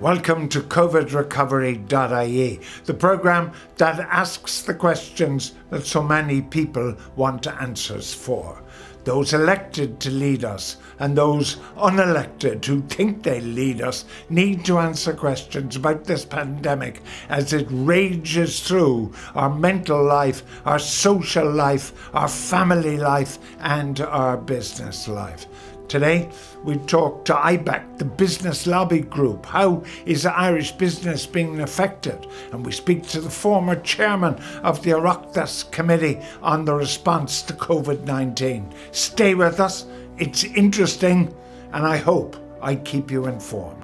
Welcome to covidrecovery.ie, the programme that asks the questions that so many people want answers for. Those elected to lead us and those unelected who think they lead us need to answer questions about this pandemic as it rages through our mental life, our social life, our family life and our business life. Today, we talk to IBAC, the business lobby group. How is Irish business being affected? And we speak to the former chairman of the Oireachtas Committee on the response to COVID-19. Stay with us. It's interesting, and I hope I keep you informed.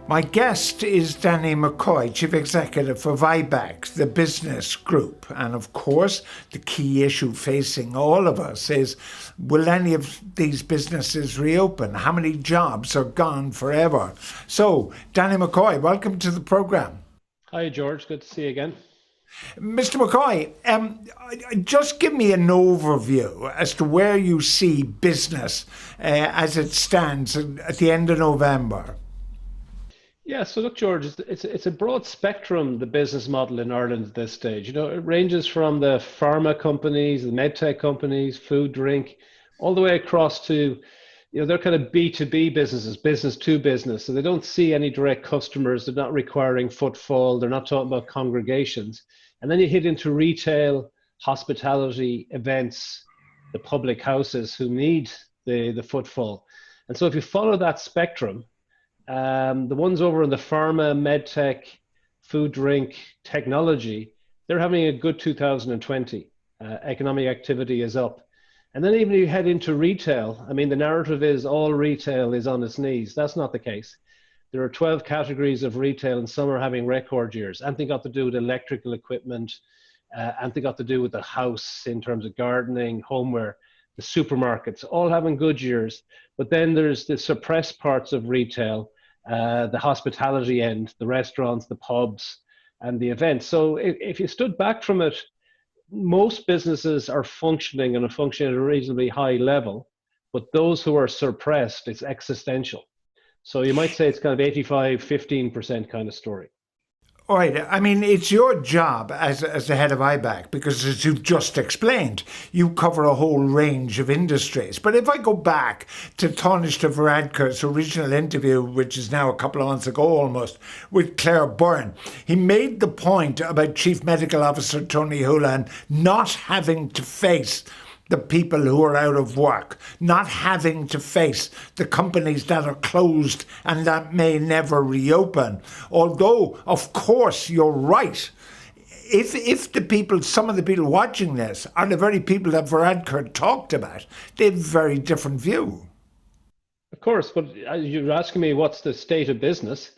My guest is Danny McCoy, Chief Executive of IBAC, the business group. And of course, the key issue facing all of us is, will any of these businesses reopen? How many jobs are gone forever? So, Danny McCoy, welcome to the programme. Hi, George. Good to see you again. Mr. McCoy, just give me an overview as to where you see business as it stands at the end of November. Yeah, so look, George, it's a broad spectrum, the business model in Ireland at this stage. You know, it ranges from the pharma companies, the medtech companies, food, drink, all the way across to, you know, they're kind of B2B businesses, business to business. So they don't see any direct customers. They're not requiring footfall. They're not talking about congregations. And then you hit into retail, hospitality, events, the public houses who need the footfall. And so if you follow that spectrum, the ones over in the pharma, medtech, food, drink, technology, they're having a good 2020. Economic activity is up. And then even if you head into retail, I mean, the narrative is all retail is on its knees. That's not the case. There are 12 categories of retail and some are having record years. Anything got to do with electrical equipment, anything got to do with the house in terms of gardening, homeware, the supermarkets, all having good years. But then there's the suppressed parts of retail, the hospitality end, the restaurants, the pubs, and the events. So if you stood back from it, most businesses are functioning and are functioning at a reasonably high level, but those who are suppressed, it's existential. So you might say it's kind of 85-15% kind of story. All right. I mean, it's your job as the head of IBAC, because as you've just explained, you cover a whole range of industries. But if I go back to Tánaiste Varadkar's original interview, which is now a couple of months ago almost, with Claire Byrne, he made the point about Chief Medical Officer Tony Holohan not having to face the people who are out of work, not having to face the companies that are closed and that may never reopen. Although, of course, you're right. If the people, some of the people watching this are the very people that Varadkar talked about, they have a very different view. Of course, but you're asking me what's the state of business,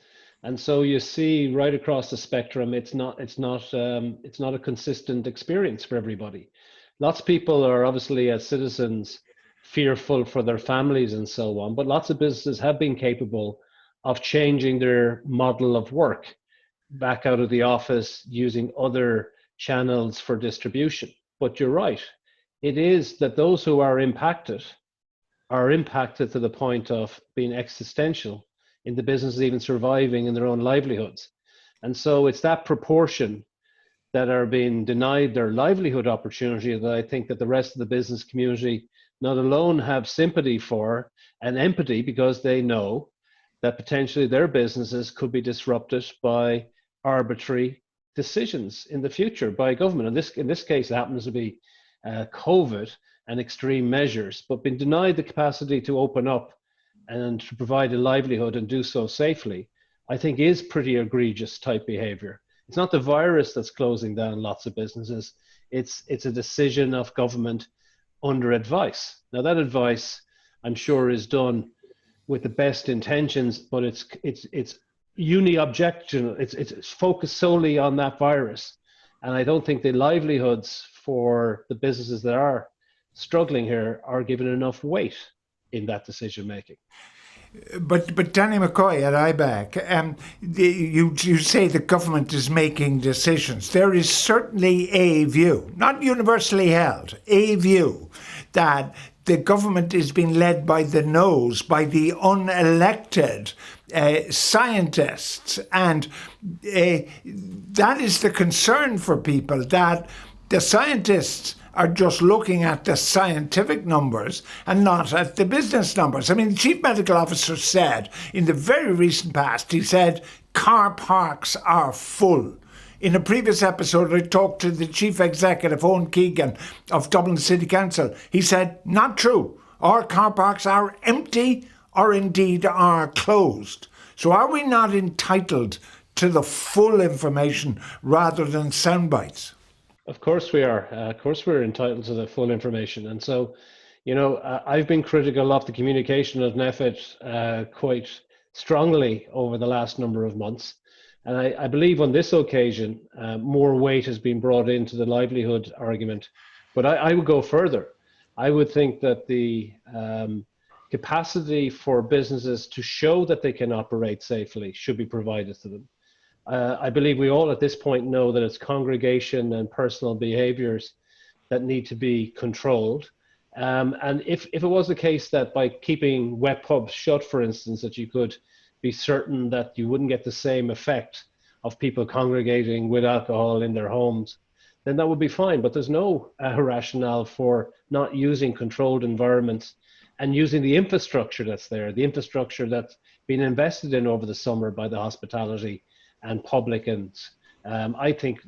and so you see right across the spectrum, it's not a consistent experience for everybody. Lots of people are obviously, as citizens, fearful for their families and so on, but lots of businesses have been capable of changing their model of work back out of the office using other channels for distribution. But you're right, it is that those who are impacted to the point of being existential in the business, even surviving in their own livelihoods. And so it's that proportion that are being denied their livelihood opportunity that I think that the rest of the business community not alone have sympathy for and empathy, because they know that potentially their businesses could be disrupted by arbitrary decisions in the future by government. And in this case, it happens to be COVID and extreme measures, but being denied the capacity to open up and to provide a livelihood and do so safely, I think is pretty egregious type behavior. It's not the virus that's closing down lots of businesses. It's a decision of government under advice. Now that advice, I'm sure, is done with the best intentions, but it's uniobjectional. It's focused solely on that virus, and I don't think the livelihoods for the businesses that are struggling here are given enough weight in that decision making. But Danny McCoy at IBAC, you say the government is making decisions. There is certainly a view, not universally held, a view that the government is being led by the nose, by the unelected scientists. And that is the concern for people, that the scientists are just looking at the scientific numbers and not at the business numbers. I mean, the chief medical officer said in the very recent past, he said, car parks are full. In a previous episode, I talked to the chief executive, Owen Keegan, of Dublin City Council. He said, not true. Our car parks are empty or indeed are closed. So are we not entitled to the full information rather than sound bites? Of course we are. Of course we're entitled to the full information. And so, I've been critical of the communication of NPHET quite strongly over the last number of months. And I believe on this occasion, more weight has been brought into the livelihood argument. But I would go further. I would think that the capacity for businesses to show that they can operate safely should be provided to them. I believe we all at this point know that it's congregation and personal behaviors that need to be controlled. And if it was the case that by keeping wet pubs shut, for instance, that you could be certain that you wouldn't get the same effect of people congregating with alcohol in their homes, then that would be fine. But there's no rationale for not using controlled environments and using the infrastructure that's there, the infrastructure that's been invested in over the summer by the hospitality and publicans. I think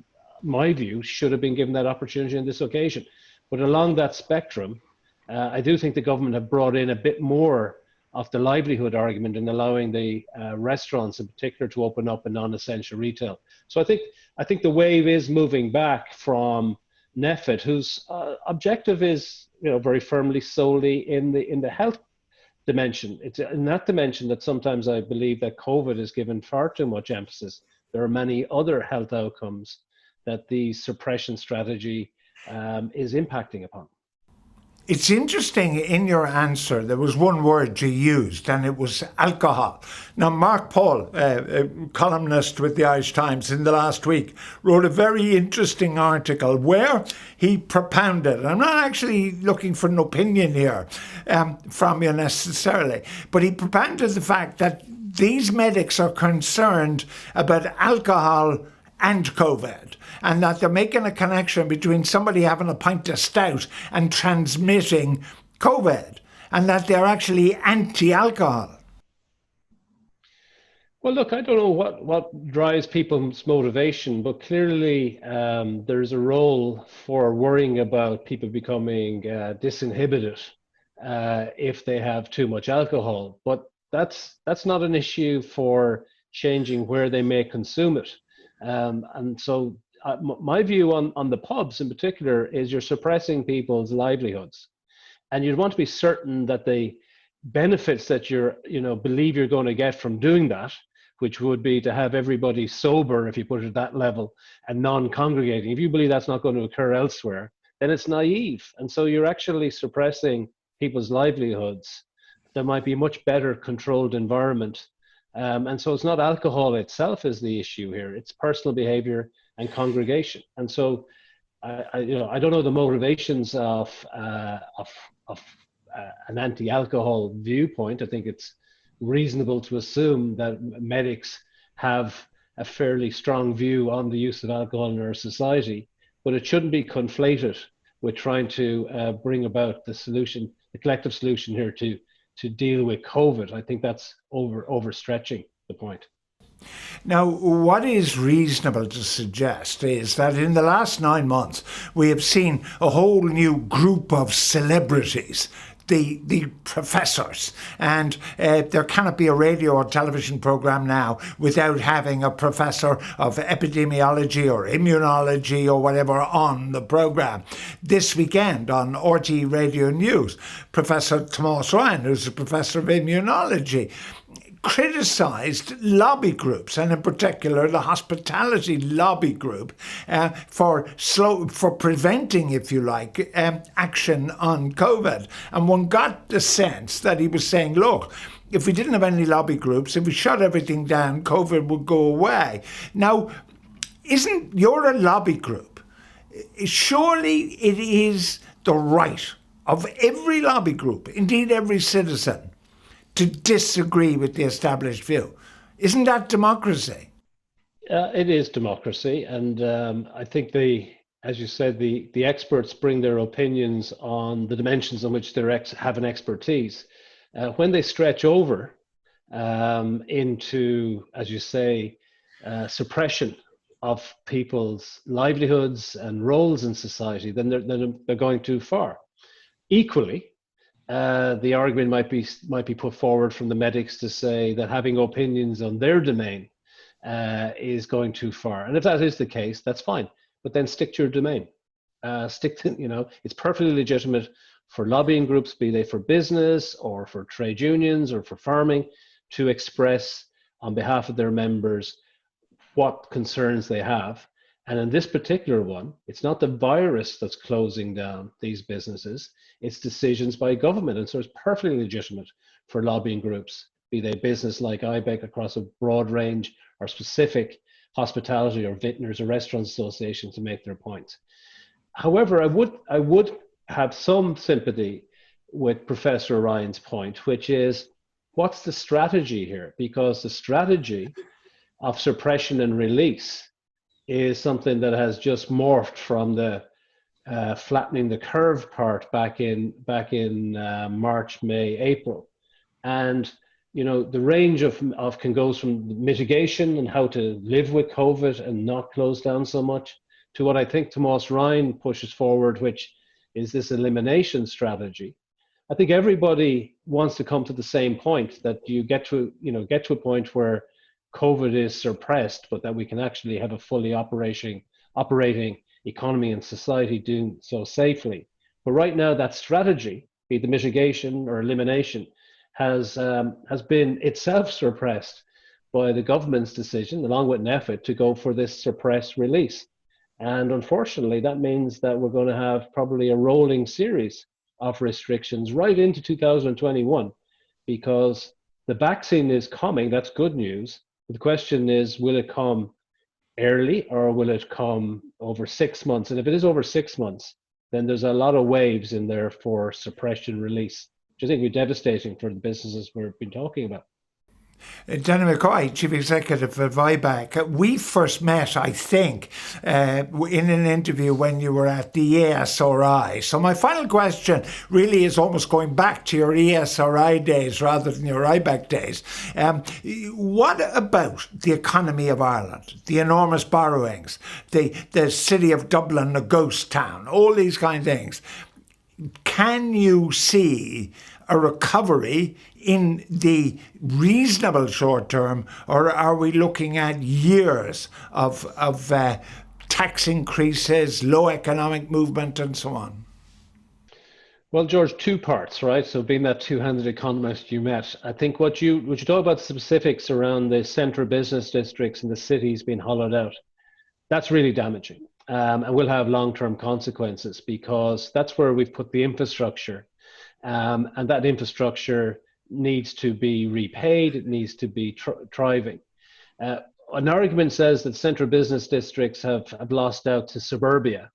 my view should have been given that opportunity on this occasion. But along that spectrum, I do think the government have brought in a bit more of the livelihood argument in allowing the restaurants in particular to open up in non-essential retail. So I think the wave is moving back from NPHET, whose objective is very firmly solely in the health dimension. It's in that dimension that sometimes I believe that COVID is given far too much emphasis. There are many other health outcomes that the suppression strategy is impacting upon. It's interesting, in your answer, there was one word you used, and it was alcohol. Now, Mark Paul, a columnist with the Irish Times in the last week, wrote a very interesting article where he propounded, I'm not actually looking for an opinion here from you necessarily, but he propounded the fact that these medics are concerned about alcohol and COVID, and that they're making a connection between somebody having a pint of stout and transmitting COVID, and that they're actually anti-alcohol. Well, look, I don't know what drives people's motivation, but clearly there's a role for worrying about people becoming disinhibited if they have too much alcohol. But that's not an issue for changing where they may consume it. And so my view on the pubs in particular is you're suppressing people's livelihoods, and you'd want to be certain that the benefits that believe you're going to get from doing that, which would be to have everybody sober, if you put it at that level, and non-congregating. If you believe that's not going to occur elsewhere, then it's naive. And so you're actually suppressing people's livelihoods. There might be a much better controlled environment. And so it's not alcohol itself is the issue here. It's personal behavior and congregation. And so, I don't know the motivations of an anti-alcohol viewpoint. I think it's reasonable to assume that medics have a fairly strong view on the use of alcohol in our society, but it shouldn't be conflated with trying to bring about the solution, the collective solution here to deal with COVID. I think that's overstretching the point. Now, what is reasonable to suggest is that in the last 9 months, we have seen a whole new group of celebrities, the professors, and there cannot be a radio or television program now without having a professor of epidemiology or immunology or whatever on the program. This weekend on RT Radio News, Professor Tomás Ryan, who's a professor of immunology, criticised lobby groups, and in particular the hospitality lobby group, for preventing, if you like, action on COVID. And one got the sense that he was saying, look, if we didn't have any lobby groups, if we shut everything down, COVID would go away. Now, you're a lobby group. Surely it is the right of every lobby group, indeed every citizen, to disagree with the established view. Isn't that democracy? It is democracy, and I think as you said, the experts bring their opinions on the dimensions on which they have an expertise. When they stretch over into, as you say, suppression of people's livelihoods and roles in society, then they're going too far. Equally, the argument might be put forward from the medics to say that having opinions on their domain is going too far. And if that is the case, that's fine. But then stick to your domain. Stick to, it's perfectly legitimate for lobbying groups, be they for business or for trade unions or for farming, to express on behalf of their members what concerns they have. And in this particular one, it's not the virus that's closing down these businesses, it's decisions by government. And so it's perfectly legitimate for lobbying groups, be they business like IBEC across a broad range or specific hospitality or vintners or restaurants associations, to make their points. However, I would have some sympathy with Professor Ryan's point, which is, what's the strategy here? Because the strategy of suppression and release is something that has just morphed from the flattening the curve part back in March, May, April. And the range of can goes from mitigation and how to live with COVID and not close down so much, to what I think Tomas Ryan pushes forward, which is this elimination strategy. I think everybody wants to come to the same point, that you get to a point where COVID is suppressed, but that we can actually have a fully operating economy and society doing so safely. But right now, that strategy, be it the mitigation or elimination, has been itself suppressed by the government's decision, along with NPHET, to go for this suppressed release. And unfortunately, that means that we're going to have probably a rolling series of restrictions right into 2021, because the vaccine is coming. That's good news. But the question is, will it come early or will it come over 6 months? And if it is over 6 months, then there's a lot of waves in there for suppression release, which I think would be devastating for the businesses we've been talking about. Danny McCoy, Chief Executive of IBEC. We first met, I think, in an interview when you were at the ESRI. So my final question really is almost going back to your ESRI days rather than your IBEC days. What about the economy of Ireland, the enormous borrowings, the city of Dublin, a ghost town, all these kind of things? Can you see a recovery in the reasonable short term, or are we looking at years of tax increases, low economic movement, and so on? Well, George, two parts, right? So being that two-handed economist you met, I think what you talk about, the specifics around the central business districts and the cities being hollowed out, that's really damaging. And will have long-term consequences, because that's where we've put the infrastructure. And that infrastructure needs to be repaid, it needs to be thriving. An argument says that central business districts have lost out to suburbia.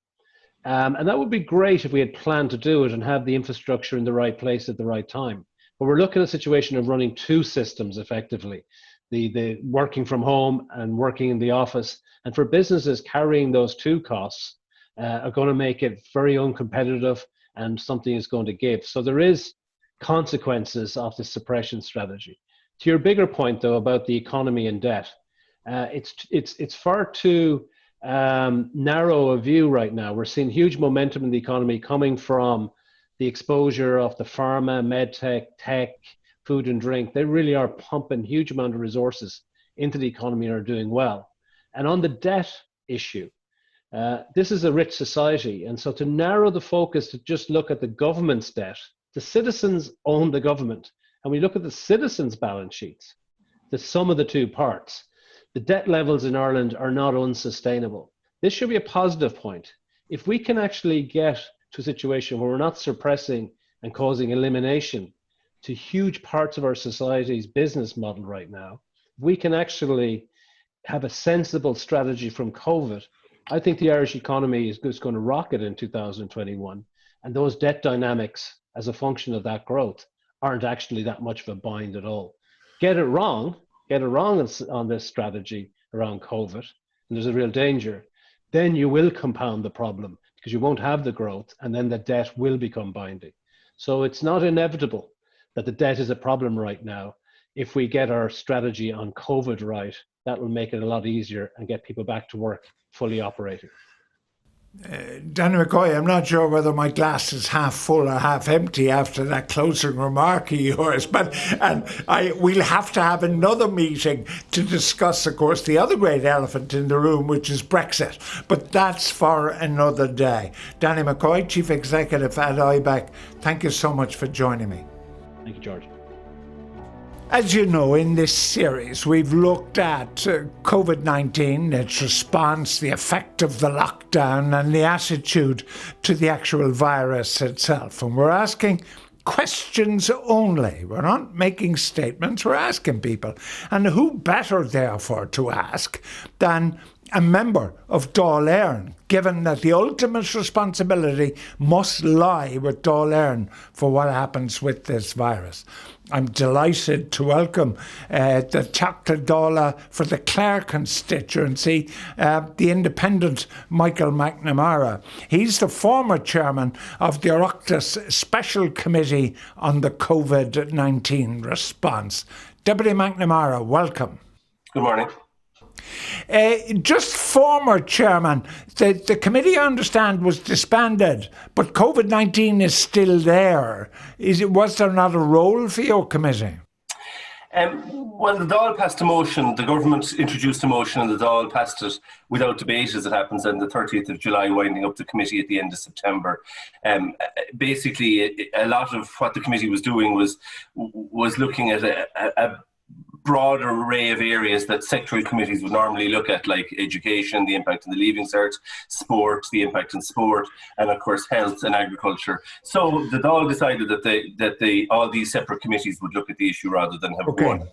And that would be great if we had planned to do it and have the infrastructure in the right place at the right time. But we're looking at a situation of running two systems effectively, the working from home and working in the office. And for businesses, carrying those two costs are going to make it very uncompetitive, and something is going to give. So there is consequences of the suppression strategy. To your bigger point, though, about the economy and debt, it's far too narrow a view right now. We're seeing huge momentum in the economy coming from the exposure of the pharma, medtech, tech, food and drink. They really are pumping huge amount of resources into the economy and are doing well. And on the debt issue, this is a rich society. And so to narrow the focus to just look at the government's debt, the citizens own the government. And we look at the citizens' balance sheets, the sum of the two parts. The debt levels in Ireland are not unsustainable. This should be a positive point. If we can actually get to a situation where we're not suppressing and causing elimination to huge parts of our society's business model right now, we can actually have a sensible strategy from COVID. I think the Irish economy is going to rocket in 2021. And those debt dynamics as a function of that growth aren't actually that much of a bind at all. Get it wrong on this strategy around COVID, and there's a real danger, then you will compound the problem because you won't have the growth, and then the debt will become binding. So it's not inevitable that the debt is a problem right now. If we get our strategy on COVID right, that will make it a lot easier and get people back to work fully operating. Danny McCoy, I'm not sure whether my glass is half full or half empty after that closing remark of yours, but we'll have to have another meeting to discuss, of course, the other great elephant in the room, which is Brexit. But that's for another day. Danny McCoy, Chief Executive at IBEC, thank you so much for joining me. Thank you, George. As you know, in this series, we've looked at COVID-19, its response, the effect of the lockdown, and the attitude to the actual virus itself. And we're asking questions only. We're not making statements, we're asking people. And who better, therefore, to ask than a member of Dáil Éireann, given that the ultimate responsibility must lie with Dáil Éireann for what happens with this virus. I'm delighted to welcome the Teachta Dála for the Clare constituency, the independent Michael McNamara. He's the former chairman of the Oireachtas Special Committee on the COVID-19 response. Deputy McNamara, welcome. Good morning. Just former chairman, the committee, I understand, was disbanded, but COVID-19 is still there. Was there not a role for your committee? Well, the Dáil passed a motion, the government introduced a motion and the Dáil passed it without debate, as it happens, on the 30th of July, winding up the committee at the end of September. Basically, a lot of what the committee was doing was looking at a broader array of areas that sectoral committees would normally look at, like education, the impact on the Leaving Cert, sport, the impact on sport, and of course health and agriculture. So the Dáil decided that all these separate committees would look at the issue rather than have one.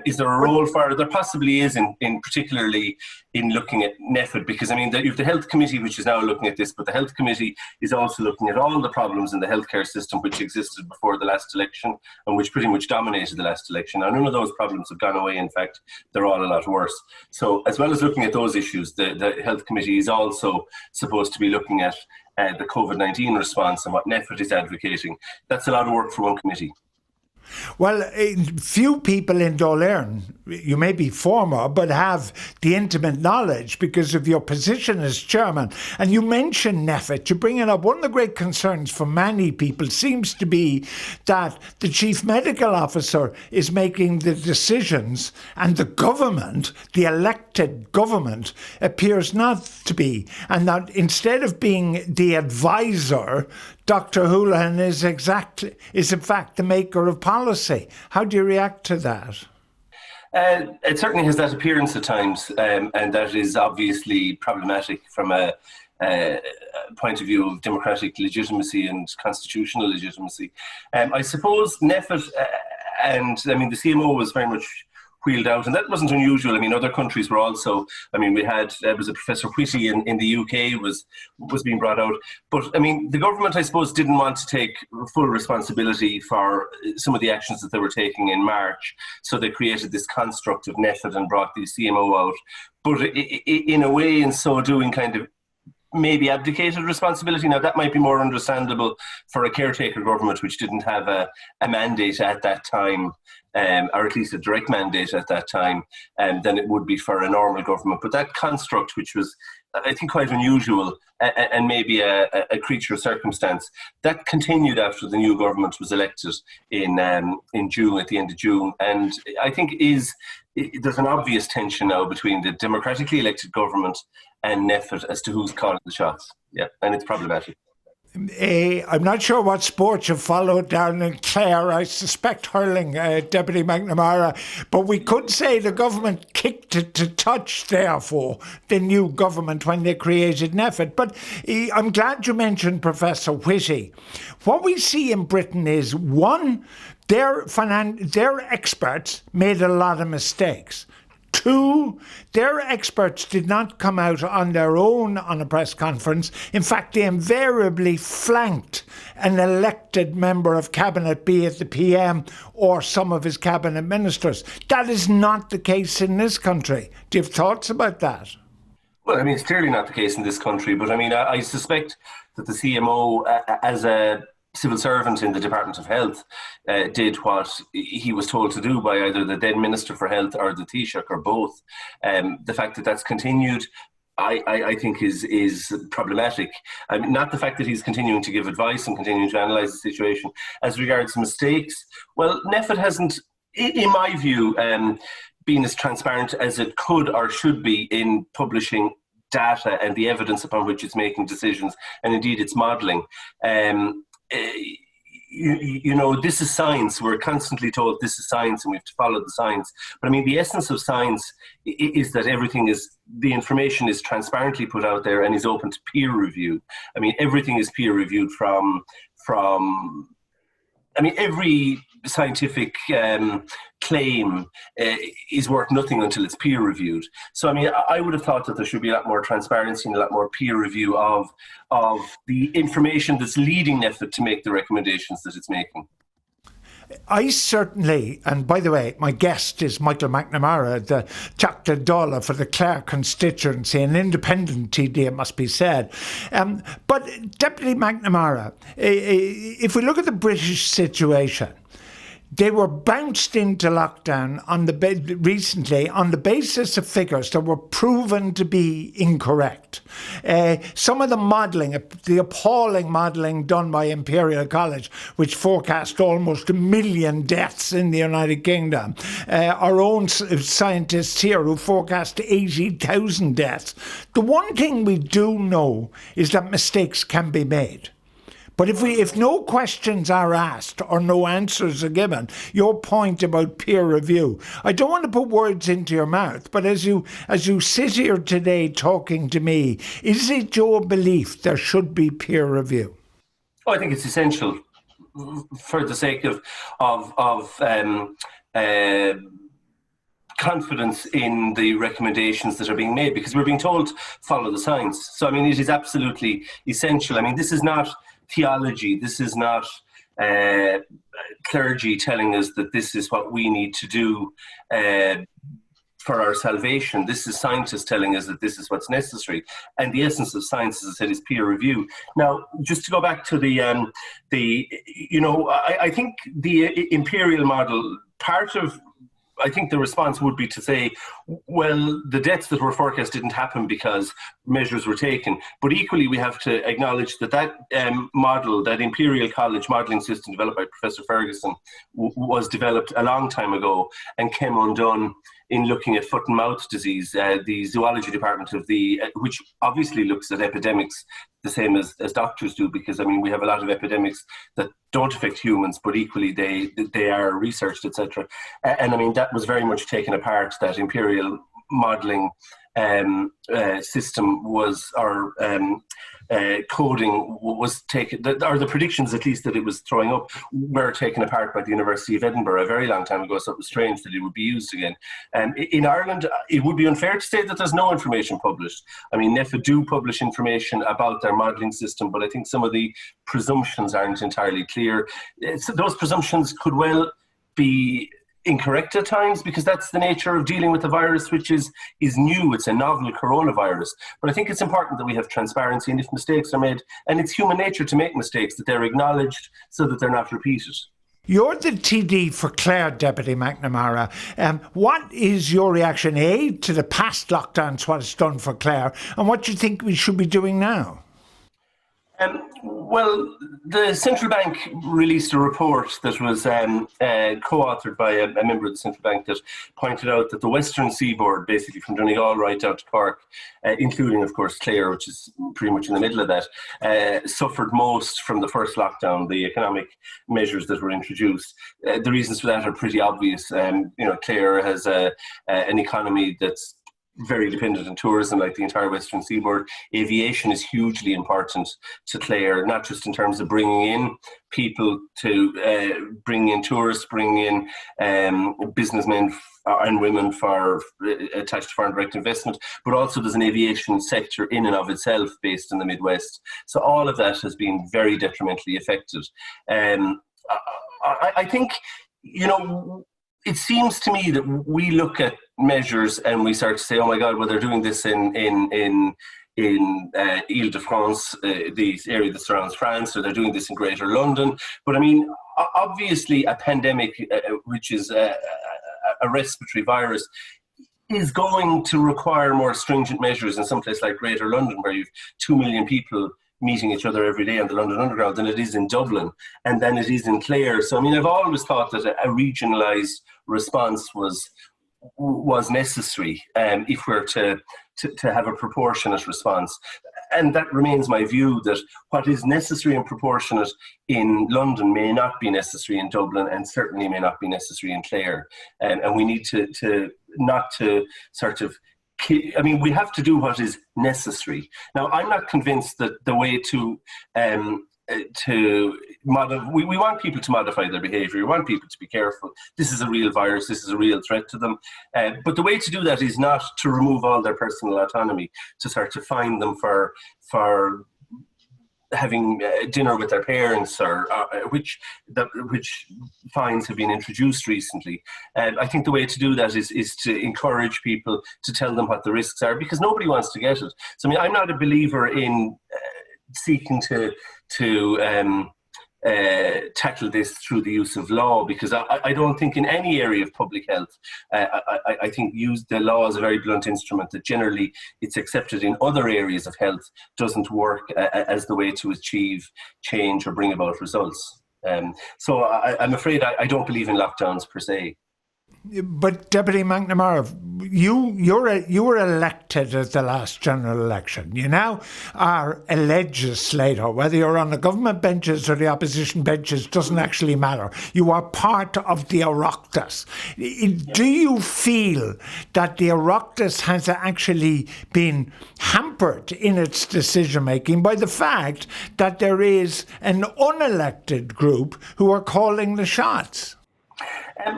Is there a role for it? There possibly is, in particularly in looking at NPHET, because I mean, you have the Health Committee, which is now looking at this, but the Health Committee is also looking at all the problems in the healthcare system which existed before the last election and which pretty much dominated the last election. And none of those problems have gone away. In fact, they're all a lot worse. So as well as looking at those issues, the Health Committee is also supposed to be looking at the COVID-19 response and what NPHET is advocating. That's a lot of work for one committee. Well, few people in Dáil Éireann, you may be former, but have the intimate knowledge because of your position as chairman. And you mentioned NPHET, you bring it up. One of the great concerns for many people seems to be that the chief medical officer is making the decisions and the government, the elected government, appears not to be. And that instead of being the advisor, Dr. Holohan is in fact the maker of policy. How do you react to that? It certainly has that appearance at times, and that is obviously problematic from a point of view of democratic legitimacy and constitutional legitimacy. I suppose NPHET and I mean the CMO was very much wheeled out, and that wasn't unusual. I mean, other countries were also, I mean, we had, was a Professor Whitty in the UK was being brought out. But I mean, the government, I suppose, didn't want to take full responsibility for some of the actions that they were taking in March. So they created this construct of NPHET and brought the CMO out. But in a way, in so doing, kind of maybe abdicated responsibility. Now, that might be more understandable for a caretaker government which didn't have a mandate at that time, or at least a direct mandate at that time, than it would be for a normal government. But that construct, which was, I think, quite unusual and maybe a creature of circumstance, that continued after the new government was elected in June, at the end of June. And I think there's an obvious tension now between the democratically elected government and NPHET as to who's calling the shots. Yeah, and it's problematic. I'm not sure what sport you followed down in Clare. I suspect hurling, Deputy McNamara. But we could say the government kicked it to touch, therefore, the new government when they created NPHET. But I'm glad you mentioned Professor Whitty. What we see in Britain is, one, their experts made a lot of mistakes. Two, their experts did not come out on their own on a press conference. In fact, they invariably flanked an elected member of cabinet, be it the PM or some of his cabinet ministers. That is not the case in this country. Do you have thoughts about that? Well, I mean, it's clearly not the case in this country, but I mean, I suspect that the CMO, as a civil servant in the Department of Health, did what he was told to do by either the then Minister for Health or the Taoiseach or both. The fact that that's continued, I think is problematic. I mean, not the fact that he's continuing to give advice and continuing to analyse the situation. As regards mistakes, well, NPHET hasn't, in my view, been as transparent as it could or should be in publishing data and the evidence upon which it's making decisions, and indeed its modelling. You know, this is science. We're constantly told this is science and we have to follow the science. But I mean, the essence of science is that the information is transparently put out there and is open to peer review. I mean, everything is peer reviewed from I mean, every scientific claim is worth nothing until it's peer reviewed. So, I mean, I would have thought that there should be a lot more transparency and a lot more peer review of the information that's leading NPHET to make the recommendations that it's making. I certainly, and by the way, my guest is Michael McNamara, the Teachta Dála for the Clare constituency, an independent TD, it must be said. But Deputy McNamara, if we look at the British situation, they were bounced into lockdown recently on the basis of figures that were proven to be incorrect. Some of the modelling, the appalling modelling done by Imperial College, which forecast almost 1 million deaths in the United Kingdom. Our own scientists here who forecast 80,000 deaths. The one thing we do know is that mistakes can be made. But if no questions are asked or no answers are given, your point about peer review, I don't want to put words into your mouth, but as you sit here today talking to me, is it your belief there should be peer review? Oh, I think it's essential for the sake of confidence in the recommendations that are being made, because we're being told follow the science. So, I mean, it is absolutely essential. I mean, this is not theology. This is not clergy telling us that this is what we need to do for our salvation. This is scientists telling us that this is what's necessary. And the essence of science, as I said, is peer review. Now, just to go back to I think the imperial model, I think the response would be to say, well, the deaths that were forecast didn't happen because measures were taken. But equally, we have to acknowledge that model, that Imperial College modelling system developed by Professor Ferguson, was developed a long time ago and came undone in looking at foot and mouth disease. The zoology department of which obviously looks at epidemics the same as doctors do, because I mean we have a lot of epidemics that don't affect humans, but equally they are researched, etc. And I mean that was very much taken apart. That imperial modelling system was, or coding was taken, or the predictions at least that it was throwing up were taken apart by the University of Edinburgh a very long time ago, so it was strange that it would be used again. In Ireland, it would be unfair to say that there's no information published. I mean, NPHET do publish information about their modelling system, but I think some of the presumptions aren't entirely clear. So those presumptions could well be incorrect at times, because that's the nature of dealing with a virus which is new. It's a novel coronavirus. But I think it's important that we have transparency, and if mistakes are made, and it's human nature to make mistakes, that they're acknowledged so that they're not repeated. You're the TD for Clare, Deputy McNamara. What is your reaction, A, to the past lockdowns, what it's done for Clare, and what do you think we should be doing now? Well, the Central Bank released a report that was co-authored by a member of the Central Bank that pointed out that the western seaboard, basically from Donegal right down to Cork, including, of course, Clare, which is pretty much in the middle of that, suffered most from the first lockdown, the economic measures that were introduced. The reasons for that are pretty obvious. Clare has an economy that's very dependent on tourism, like the entire Western Seaboard. Aviation is hugely important to Clare, not just in terms of bringing in people to bring in tourists, bring in businessmen and women for attached to foreign direct investment, but also there's an aviation sector in and of itself based in the Midwest. So all of that has been very detrimentally affected. I think, it seems to me that we look at measures and we start to say, oh my God, well, they're doing this in Ile-de-France, the area that surrounds France, or they're doing this in Greater London. But I mean, obviously a pandemic, which is a respiratory virus, is going to require more stringent measures in some place like Greater London, where you've 2 million people meeting each other every day on the London Underground, than it is in Dublin, and then it is in Clare. So I mean, I've always thought that a regionalised response was necessary if we're to have a proportionate response. And that remains my view, that what is necessary and proportionate in London may not be necessary in Dublin, and certainly may not be necessary in Clare. And we need to not to sort of, I mean, we have to do what is necessary. Now, I'm not convinced that the way to we want people to modify their behaviour. We want people to be careful. This is a real virus. This is a real threat to them. But the way to do that is not to remove all their personal autonomy, to start to fine them for having dinner with their parents, or which fines have been introduced recently. I think the way to do that is to encourage people to tell them what the risks are, because nobody wants to get it. So I mean, I'm not a believer in seeking to tackle this through the use of law, because I don't think in any area of public health, I think the law is a very blunt instrument that generally it's accepted in other areas of health doesn't work as the way to achieve change or bring about results. So I'm afraid I don't believe in lockdowns per se. But Deputy McNamara, you were elected at the last general election. You now are a legislator. Whether you're on the government benches or the opposition benches doesn't actually matter. You are part of the Oireachtas. Do you feel that the Oireachtas has actually been hampered in its decision making by the fact that there is an unelected group who are calling the shots?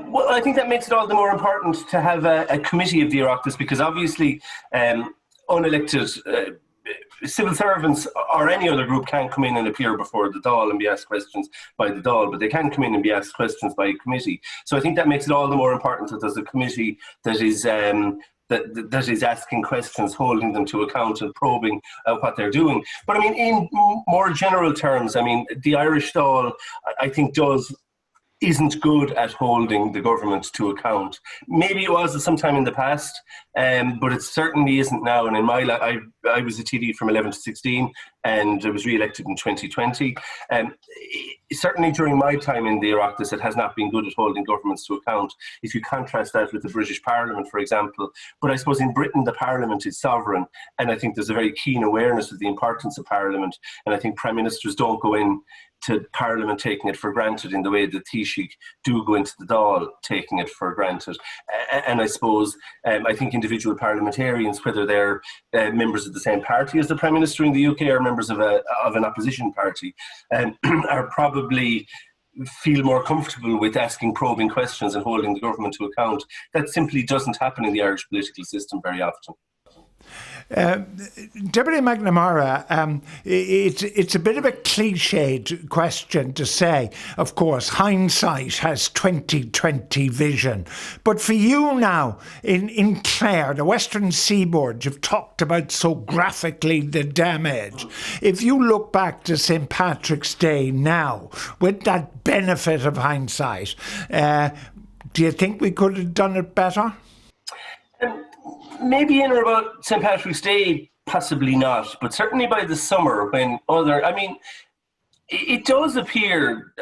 Well, I think that makes it all the more important to have a committee of the Oireachtas, because obviously unelected civil servants or any other group can't come in and appear before the Dáil and be asked questions by the Dáil, but they can come in and be asked questions by a committee. So I think that makes it all the more important that there's a committee that is that is asking questions, holding them to account and probing what they're doing. But I mean, in more general terms, I mean, the Irish Dáil, I think, isn't good at holding the government to account. Maybe it was at some time in the past, but it certainly isn't now. And in my life, I was a TD from 11 to 16, and I was re-elected in 2020. Certainly during my time in the Oireachtas, it has not been good at holding governments to account. If you contrast that with the British Parliament, for example. But I suppose in Britain, the Parliament is sovereign, and I think there's a very keen awareness of the importance of Parliament. And I think Prime Ministers don't go in to Parliament taking it for granted in the way that Taoiseach do go into the Dáil taking it for granted. And I suppose, I think individual parliamentarians, whether they're members of the same party as the Prime Minister in the UK or members of an opposition party, are probably feel more comfortable with asking probing questions and holding the government to account. That simply doesn't happen in the Irish political system very often. Deputy McNamara, it's a bit of a cliched question to say, of course, hindsight has 20/20 vision. But for you now, in Clare, the Western Seaboard, you've talked about so graphically the damage. If you look back to St. Patrick's Day now, with that benefit of hindsight, do you think we could have done it better? Maybe in or about St. Patrick's Day, possibly not, but certainly by the summer when it does appear,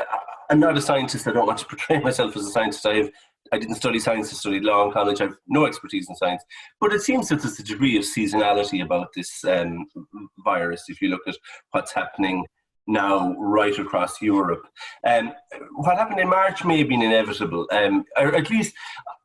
I'm not a scientist, I don't want to portray myself as a scientist, I didn't study science, I studied law in college, I have no expertise in science, but it seems that there's a degree of seasonality about this virus if you look at what's happening now right across Europe. What happened in March may have been inevitable, or at least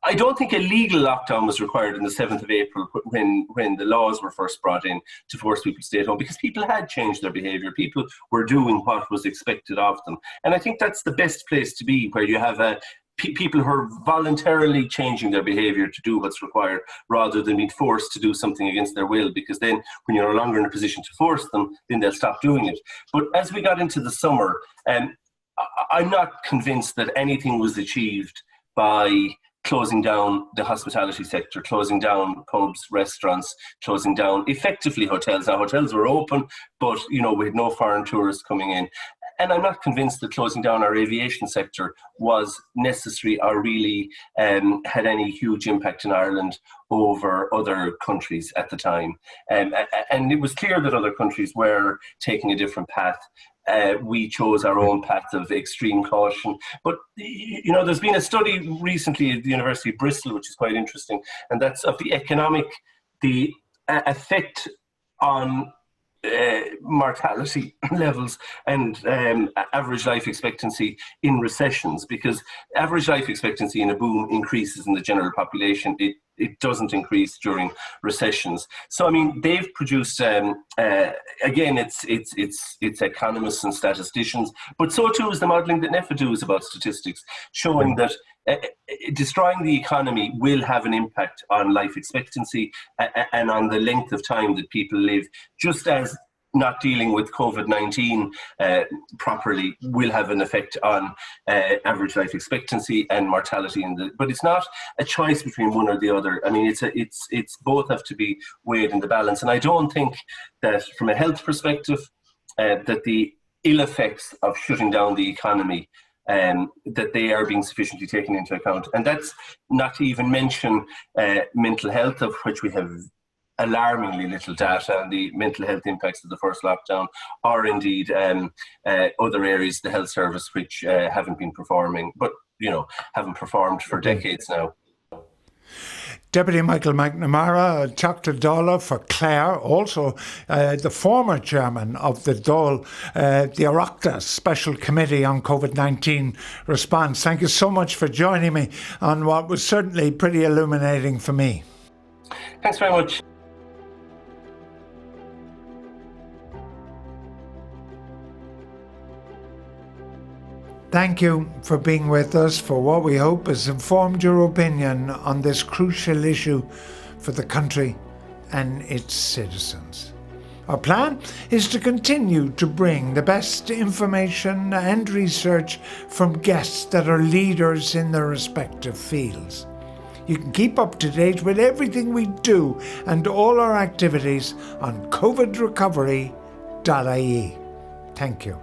I don't think a legal lockdown was required on the 7th of April when the laws were first brought in to force people to stay at home, because people had changed their behaviour. People were doing what was expected of them. And I think that's the best place to be, where you have people who are voluntarily changing their behaviour to do what's required, rather than being forced to do something against their will, because then when you're no longer in a position to force them, then they'll stop doing it. But as we got into the summer, I'm not convinced that anything was achieved by closing down the hospitality sector, closing down pubs, restaurants, closing down effectively hotels. Now, hotels were open, but we had no foreign tourists coming in. And I'm not convinced that closing down our aviation sector was necessary or really had any huge impact in Ireland over other countries at the time. And it was clear that other countries were taking a different path. We chose our own path of extreme caution. But, there's been a study recently at the University of Bristol, which is quite interesting, and that's of the effect on mortality levels and average life expectancy in recessions, because average life expectancy in a boom increases in the general population. It doesn't increase during recessions. So, I mean, they've produced, again, it's economists and statisticians, but so too is the modelling that NEFA do is about statistics, showing that destroying the economy will have an impact on life expectancy and on the length of time that people live, just as not dealing with COVID-19 properly will have an effect on average life expectancy and mortality. But it's not a choice between one or the other. I mean, it's both have to be weighed in the balance. And I don't think that from a health perspective, that the ill effects of shutting down the economy, that they are being sufficiently taken into account. And that's not to even mention mental health, of which we have alarmingly little data on the mental health impacts of the first lockdown, or indeed other areas of the health service which haven't been performing, but haven't performed for decades now. Deputy Michael McNamara, Dr. Dála for Clare, also the former chairman of the Dáil, the Oireachtas Special Committee on COVID-19 Response. Thank you so much for joining me on what was certainly pretty illuminating for me. Thanks very much. Thank you for being with us for what we hope has informed your opinion on this crucial issue for the country and its citizens. Our plan is to continue to bring the best information and research from guests that are leaders in their respective fields. You can keep up to date with everything we do and all our activities on covidrecovery.ie. Thank you.